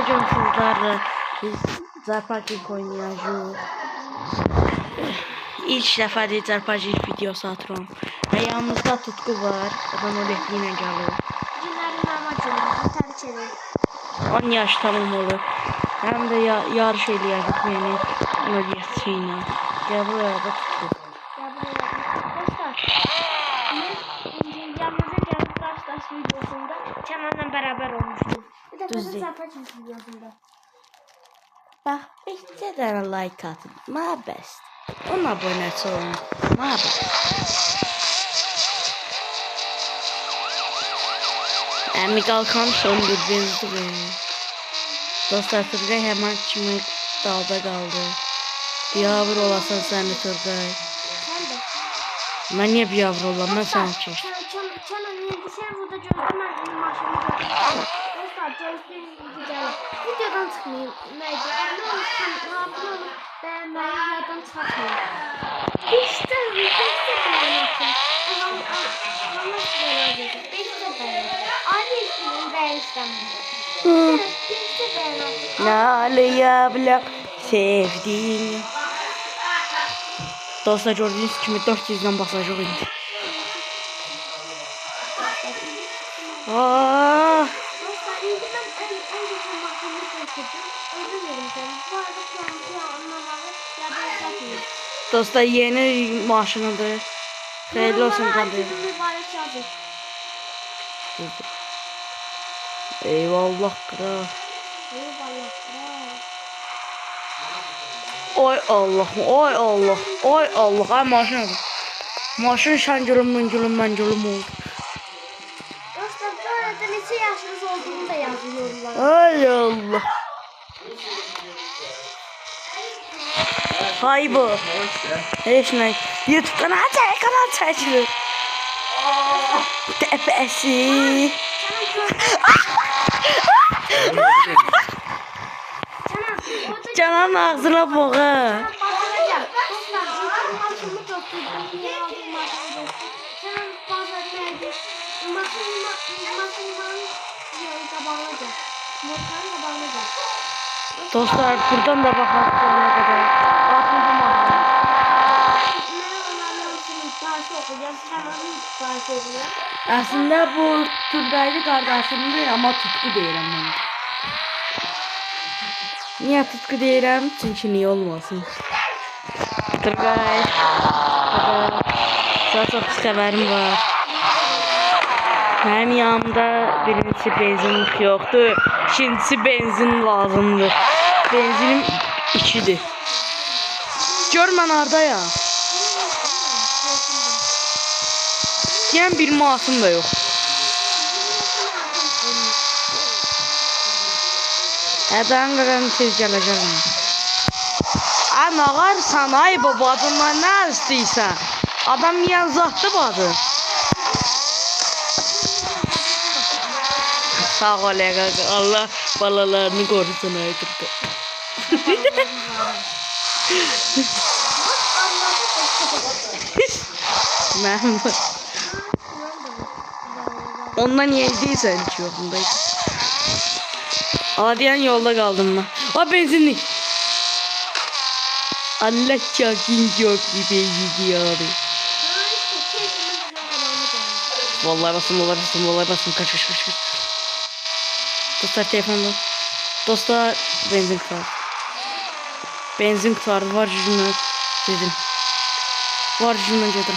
Bugün sizlerle Zarparking oynayacağız. İlk defa değil Zarparking videosu atıyorum. Ve yanımızda Tutku var. Adam o bekliyle geliyor. Günlerin amacını terk edin. 10 yaş tamam olur. Hem de yarış eləyəcək beni ödəyəsi ilə. Gəl buraya da Tutku. Ya buraya dostlar. Yanımıza gelip Crash videosunda Kenan'la beraber olmuştuk. Bir de Düz değil. Zarparking videosunda. Bax, 5 dənə like atın. My best. 10 abunəçi olun. My best. Əmi qalxan söndür benzdi. Dostlar, Turgay hemen kimi dalda qaldı. Biyavr olasan səni Turgay. Sen de. Mən niyə biyavr olam? Mən səni keçdim. Kenan'ın sen burada gözlemez benim maşımı gördüm. Dostlar gözlerim güzel. Videodan çıkmayayım. Neydi? Ne olur beğenmeyi yerden çıkmayayım. İşte beğenmeyin. Allah size razı olsun. İşte beğenmeyin. Aynı ismini beğenmeyin. İşte beğenmeyin. Nalayabla sevdiğini. Dostlar gördüğünüz kimi 400'den basacaq indi. Aaaa. Dostlar iyi ben en güzel maşını seçtim. Özür dilerim seni. Bu arada kendisi anlamalı. Ya ben satmayayım. Dostlar yeni maşınıdır. Hayırlı olsun kardeşim. Mübarek yazın. Eyvallah kral. Eyvallah. Oy Allah, oy Allah, oy Allah. Ay maşın oldu. Maşın şangülüm, məngülüm oldu. Dostlar bu arada neçə yaşınız olduğunu da yazın yorumlara. Ay Allah. Hay bu. Heç nə. YouTube kanal çəkilir. Təpəsi. Canan ağzına boğa. Dostlar buradan da bakalım ne kadar. Bakın bu mahalle. Aslında bu Turgaylı kardeşimdir ama Tutku deyirəm mən. Niye Tutku deyirəm? Çünki niye olmasın? Turgay. Sana çok pis xəbərim var. Mənim yanımda birincisi benzinlik yoxdur. İkincisi benzin lazımdır. Benzinim 2'dir. Gör mən hardayam. Yəni bir masım da yox. Ədən qaran tez gələcəm. Ay nağarsan ay babacımdan nə istəyirsən? Adam yiyən zatdı bacı. Sağ ol əqaq. Allah balalarını qorusun ay Turqay. Mənim. Ondan yediysen hiç yolundaydı. Adiyen yolda kaldım ben. O benzinlik. Allah çakin çok bir benzinli abi. Vallahi basın kaç. Dostlar telefonda. Dostlar benzin kurtardı. Benzin kurtardı var cücümden dedim. Var cücümden dedim.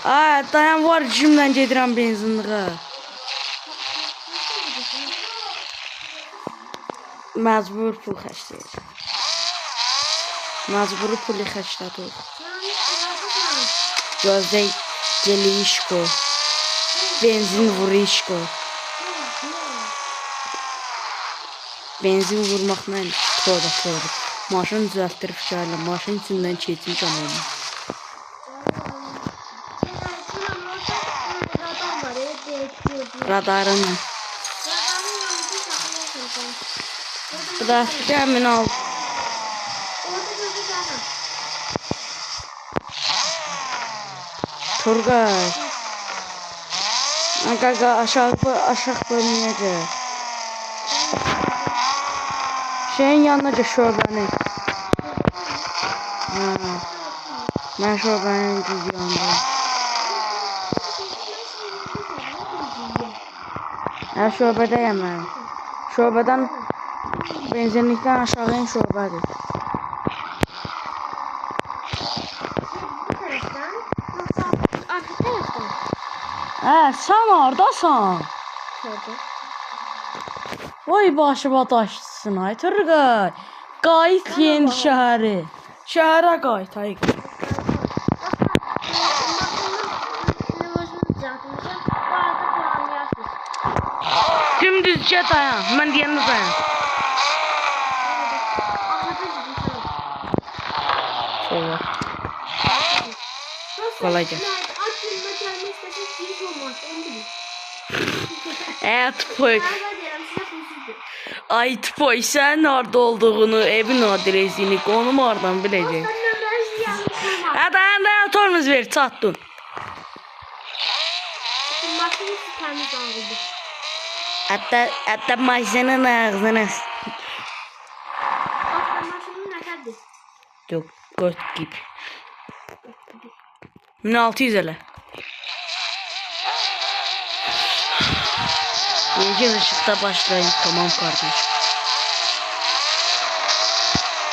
Aa, dayan var cümlə gedirəm benzinliğə. Məcbur pul xərcləyir. Məcburi pulu xərclədir. Gözdə gelişko. Benzin vuruşko. Benzin vurmaqla toda. Maşın düzəltdirib gələm. Maşın içindən keçmişəm onu. Radarını. Bu da emin ol. Turgay. Kanka aşağı bölmeyecek. Şeyin yanına geç şöbenin. Ben şöbenin düz yanındayım. Her şöbedeyim ben. Şöbeden benzinlikten aşağı in şöbedir. Sen oradasın. Vay başıma taşsın ay Turgay. Qayıt yeni şəhəri. Şəhərə qayıt ay. Dümdüzcə dayan. Mən deyəndə dayan. Sola. Kolayca. Tpoy. Ay Tpoy sen orada olduğunu, evin adresini, konum oradan bilecek. Dayan torunuz ver çatdın. Hatta maşının ağzını. Yok, göt gibi. 1600 elə. Yedi ışıkta başlayın. Tamam kardeş.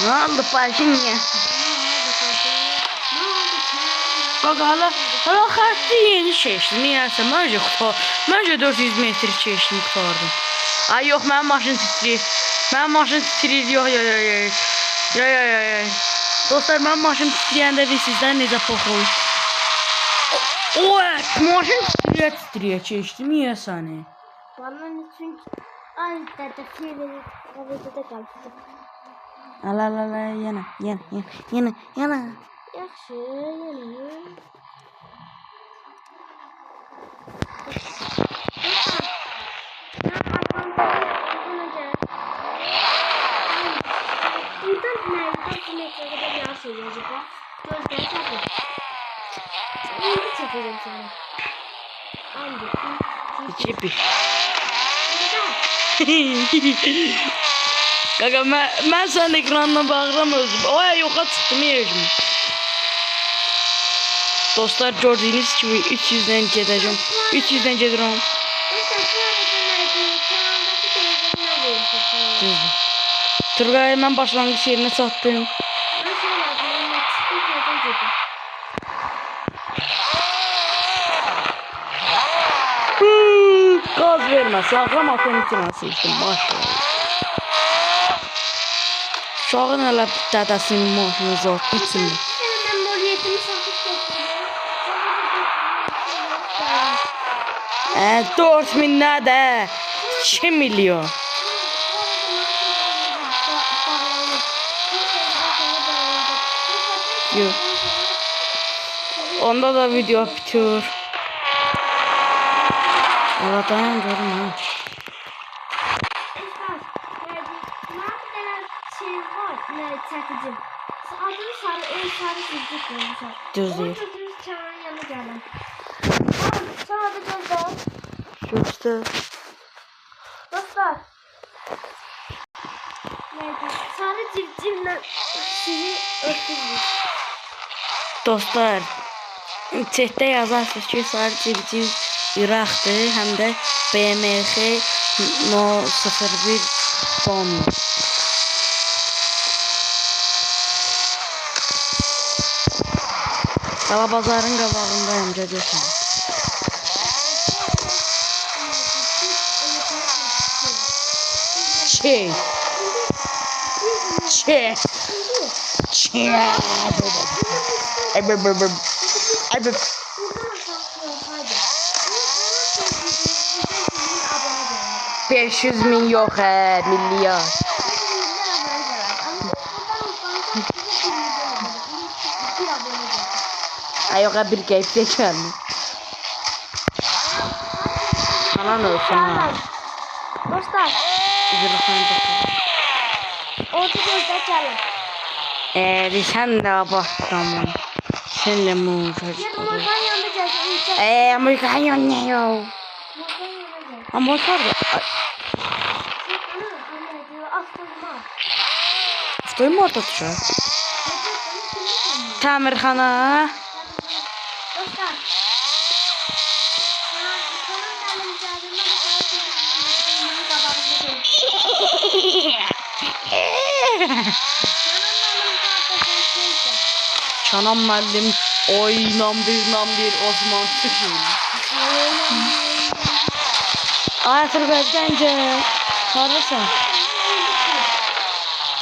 Ne oldu parçın ya? Bak hala xətti yeni çeşdim. Niyəsə məncə 400 metr çeşdim qutardım. Ay yox mənim maşın titriyir. Mənim maşın titriyir. Yox. Dostlar mənim maşın titriyəndə bir sizdən necə poxul. Maşın titriyə çeşdim. Niyə səni? Bana çünkü ay dede fiilleri havada kaldı. Ala yana. Yaxşı, yana. Buradan nereden metrede bir yağ söyleyecek ha? Gözden çakın. İyi çekelim sana. Andı. İki bir. Kanka mən sənin ekranına bağıram özüm. Oya yoxa çıxdım yerim. Dostlar gördüyünüz kimi 300'den gedəcəm. 300'den gedirəm. Turgay mən başlanğıç yerinə çatdım. Gaz vermə, sağlam atın içinə seçdim, maşallah. Uşağın hələ dədəsinin maşını zat içində. Mən 4000 nədə? 2 milyon. Yox. Onda da video bitiyor. Allah dayan görüm ha. Düz değil. Göster. Dostlar. Sarı civcivle sizi öptürürüz. Dostlar, chatdə yazarsınız ki, sarı civciv İraqdır, həm də BMX No 01 fonlu. Qala bazarın qabağındayım, görürsən. Çek. Ay 500 min yox milyar. Ay yox bir qeyb çəkərmi? Alan olsun ha. Dostlar. Orta gözde çalın. Sen de abarttan lan. Senle mi olacak? Amerikan yanında gelsin. Amerikan yanıyor. Buradan yana gel. Ama motor da. Anne diyor asılma. Stoyum orada tutacak. Tamirxana. Dostlar. Çanam müəllim oynan bir Osman çıxın. Ay Turgay gəncə. Hardasan?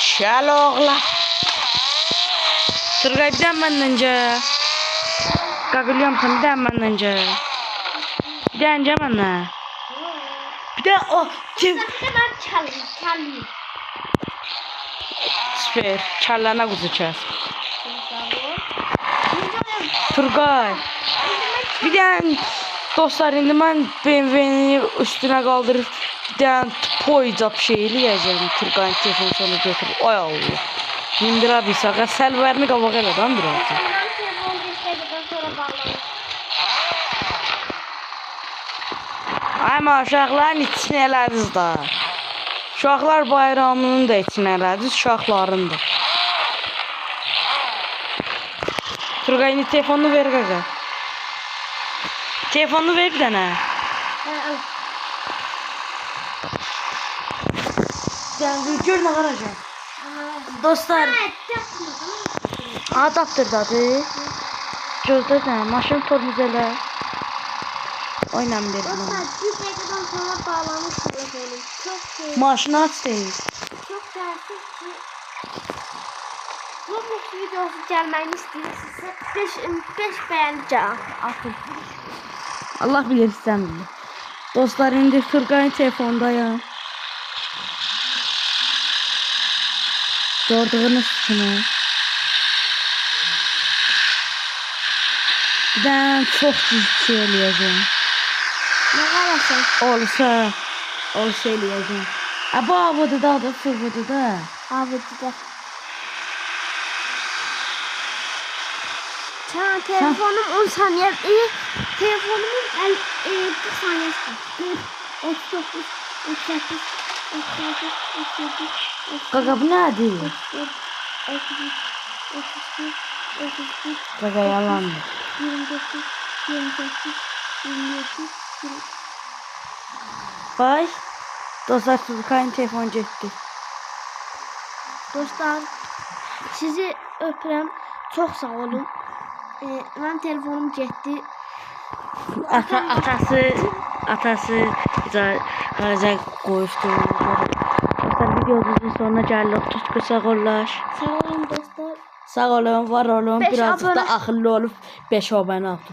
Şəl oğla. Turgay bir də məndən Qaqılyam sən bir də məndən Bir də əncə məndən. Bir də o Ben çalayım. Süper. Kərlərinə quzu kəs. Turgay. Bir dənə dostlar indi mən BMW-ni üstünə qaldırıb bir dənə poycap şey eləyəcəm. Turgayın telefonu sonra götürüb. Ay Allah. Mindirə bilsə. Səlvərini qabaq elədən biraz. Ay maşaqların içini elədiniz da. Uşaqlar bayramının da içini elədiniz. Uşaqlarındır. Turgay'ın telefonunu ver gaga. Telefonunu ver bir dənə. Gör nə qaracaq. Dostlar. Adaptırdadı. Gözdə sən maşın tormuz elə. Oynan bir. Dostlar bir dakikadan sonra bağlanmış telefonum. Çok Maşını aç deyil. Çok tersif ki Roblox videosu gelmeni istiyorsanız 5 beğenici atın. Allah bilir sən bilir. Dostlar indi Turgay'ın telefondayım. Gördüğünüz kimi. Ben çok ciddi eləyəcəm. Ne kadar Olsa eləyəcəm. Bu havadı da fırvıdı da. Avcıda. Tamam telefonum 10 saniye. Telefonumun 1 saniyesi. 39, 38, 38, 38, Qaqa bu nədir? 33, 31, 32, Qaqa yalandır. 29, 28, 27, 20. Bax. Dostlar Turgay'ın telefonu getdi. Dostlar sizi öpürəm. Çox sağ olun. Mən telefonum getdi. Atası bizə qoyubdu. Dostlar videomuzun sonuna gəldik. Tutku sağ olaş. Sağ olun dostlar. Sağ olun, var olun. Beş Birazcık da abone- akıllı olup 5 abone oldu.